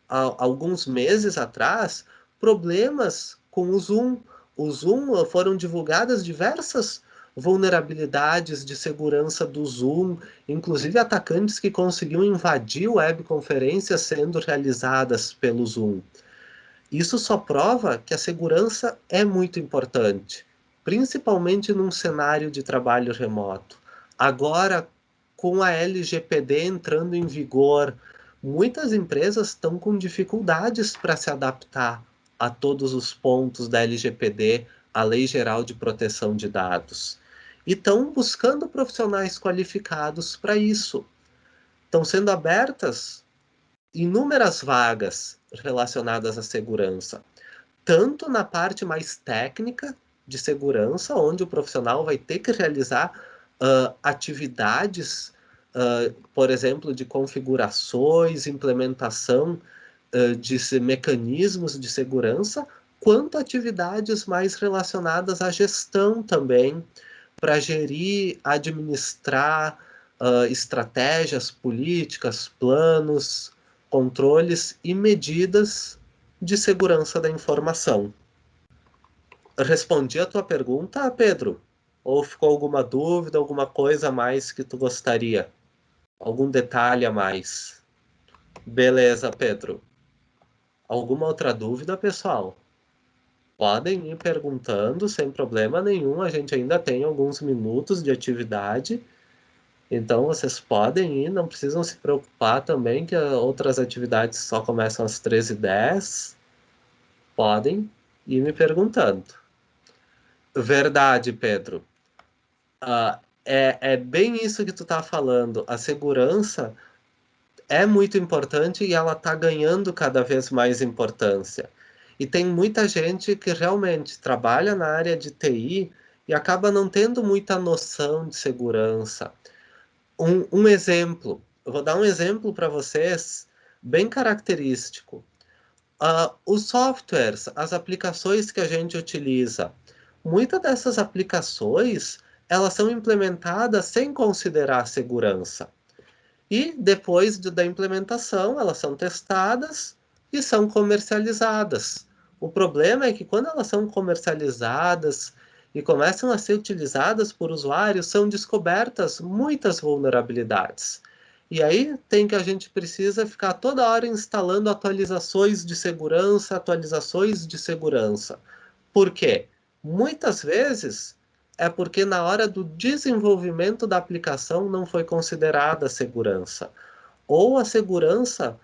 Speaker 1: há alguns meses atrás, problemas com o Zoom. O Zoom foram divulgadas diversas vulnerabilidades de segurança do Zoom, inclusive atacantes que conseguiam invadir webconferências sendo realizadas pelo Zoom. Isso só prova que a segurança é muito importante, principalmente num cenário de trabalho remoto. Agora, com a LGPD entrando em vigor, muitas empresas estão com dificuldades para se adaptar a todos os pontos da LGPD, a Lei Geral de Proteção de Dados. E estão buscando profissionais qualificados para isso. Estão sendo abertas inúmeras vagas relacionadas à segurança, tanto na parte mais técnica de segurança, onde o profissional vai ter que realizar atividades, por exemplo, de configurações, implementação de mecanismos de segurança, quanto atividades mais relacionadas à gestão também, para gerir, administrar estratégias, políticas, planos, controles e medidas de segurança da informação. Respondi a tua pergunta, Pedro? Ou ficou alguma dúvida, alguma coisa a mais que tu gostaria? Algum detalhe a mais? Beleza, Pedro. Alguma outra dúvida, pessoal? Podem ir perguntando sem problema nenhum, a gente ainda tem alguns minutos de atividade, então vocês podem ir, não precisam se preocupar também que outras atividades só começam às 13h10. Podem ir me perguntando. Verdade, Pedro. É bem isso que tu tá falando. A segurança é muito importante e ela está ganhando cada vez mais importância. E tem muita gente que realmente trabalha na área de TI e acaba não tendo muita noção de segurança. Um exemplo, eu vou dar um exemplo para vocês, bem característico. Os softwares, as aplicações que a gente utiliza, muitas dessas aplicações, elas são implementadas sem considerar a segurança. E depois da implementação, elas são testadas e são comercializadas. O problema é que quando elas são comercializadas e começam a ser utilizadas por usuários, são descobertas muitas vulnerabilidades. E aí tem que a gente precisa ficar toda hora instalando atualizações de segurança, atualizações de segurança. Por quê? Muitas vezes é porque na hora do desenvolvimento da aplicação não foi considerada a segurança. Ou a segurança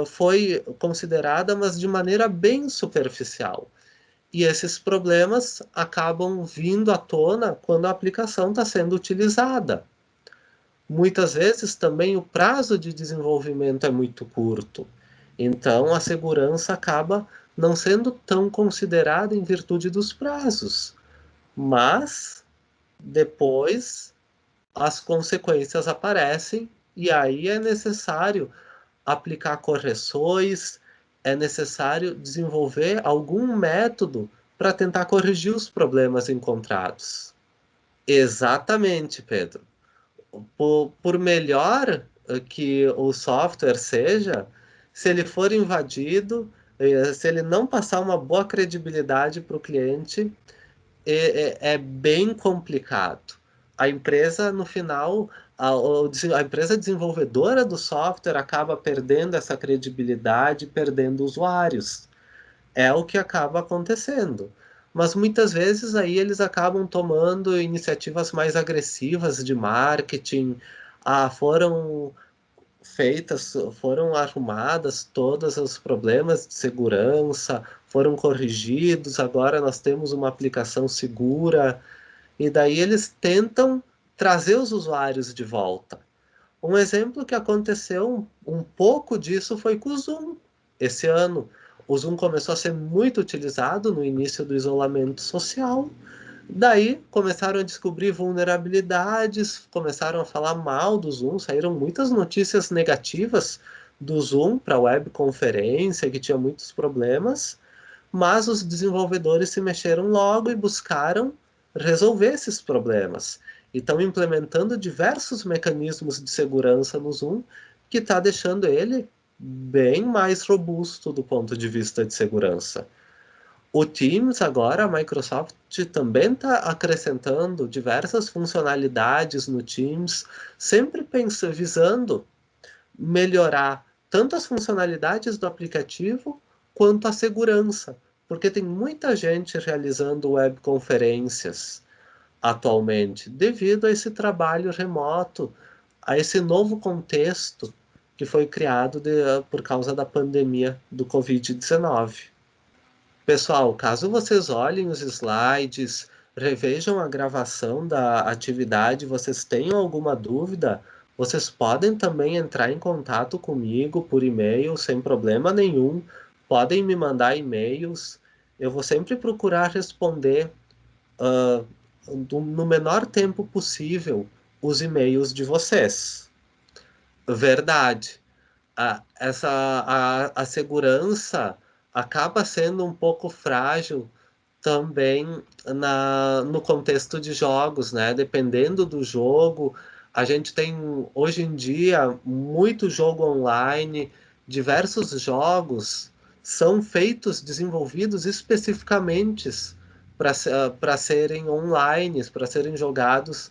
Speaker 1: foi considerada, mas de maneira bem superficial. E esses problemas acabam vindo à tona quando a aplicação está sendo utilizada. Muitas vezes também o prazo de desenvolvimento é muito curto. Então a segurança acaba não sendo tão considerada em virtude dos prazos. Mas depois as consequências aparecem e aí é necessário aplicar correções, é necessário desenvolver algum método para tentar corrigir os problemas encontrados. Exatamente, Pedro. Por melhor que o software seja, se ele for invadido, se ele não passar uma boa credibilidade para o cliente, é bem complicado. A empresa, no final, a empresa desenvolvedora do software acaba perdendo essa credibilidade, perdendo usuários. É o que acaba acontecendo. Mas muitas vezes aí eles acabam tomando iniciativas mais agressivas de marketing, foram feitas, foram arrumadas todos os problemas de segurança, foram corrigidos, agora nós temos uma aplicação segura, e daí eles tentam trazer os usuários de volta. Um exemplo que aconteceu um pouco disso foi com o Zoom. Esse ano, o Zoom começou a ser muito utilizado no início do isolamento social. Daí começaram a descobrir vulnerabilidades, começaram a falar mal do Zoom, saíram muitas notícias negativas do Zoom para a webconferência, que tinha muitos problemas, mas os desenvolvedores se mexeram logo e buscaram resolver esses problemas. E estão implementando diversos mecanismos de segurança no Zoom que está deixando ele bem mais robusto do ponto de vista de segurança. O Teams agora, a Microsoft também está acrescentando diversas funcionalidades no Teams, sempre visando melhorar tanto as funcionalidades do aplicativo quanto a segurança, porque tem muita gente realizando webconferências atualmente, devido a esse trabalho remoto, a esse novo contexto que foi criado por causa da pandemia do Covid-19. Pessoal, caso vocês olhem os slides, revejam a gravação da atividade, vocês tenham alguma dúvida, vocês podem também entrar em contato comigo por e-mail, sem problema nenhum. Podem me mandar e-mails. Eu vou sempre procurar responder no menor tempo possível os e-mails de vocês. Verdade. A segurança acaba sendo um pouco frágil também no contexto de jogos, né? Dependendo do jogo, a gente tem hoje em dia muito jogo online, diversos jogos são feitos, desenvolvidos especificamente para serem online, para serem jogados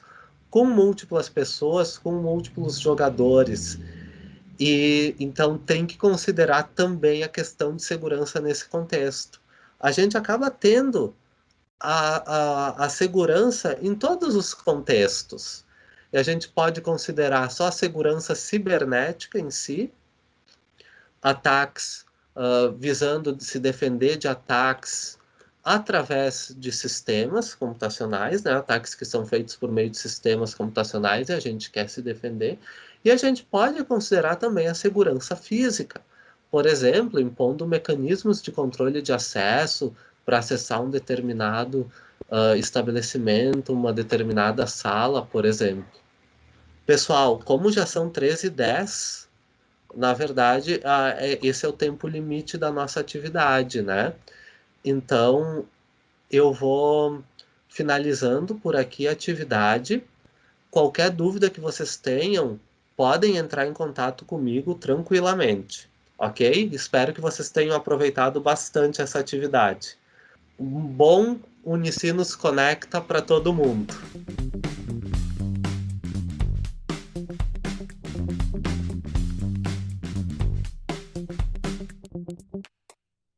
Speaker 1: com múltiplas pessoas, com múltiplos jogadores. E então tem que considerar também a questão de segurança nesse contexto. A gente acaba tendo a segurança em todos os contextos. E a gente pode considerar só a segurança cibernética em si, ataques visando se defender de ataques através de sistemas computacionais, né? Ataques que são feitos por meio de sistemas computacionais e a gente quer se defender. E a gente pode considerar também a segurança física, por exemplo, impondo mecanismos de controle de acesso para acessar um determinado estabelecimento, uma determinada sala, por exemplo. Pessoal, como já são 13h10, na verdade, esse é o tempo limite da nossa atividade, né? Então, eu vou finalizando por aqui a atividade. Qualquer dúvida que vocês tenham, podem entrar em contato comigo tranquilamente, ok? Espero que vocês tenham aproveitado bastante essa atividade. Um bom Unicinos Conecta para todo mundo!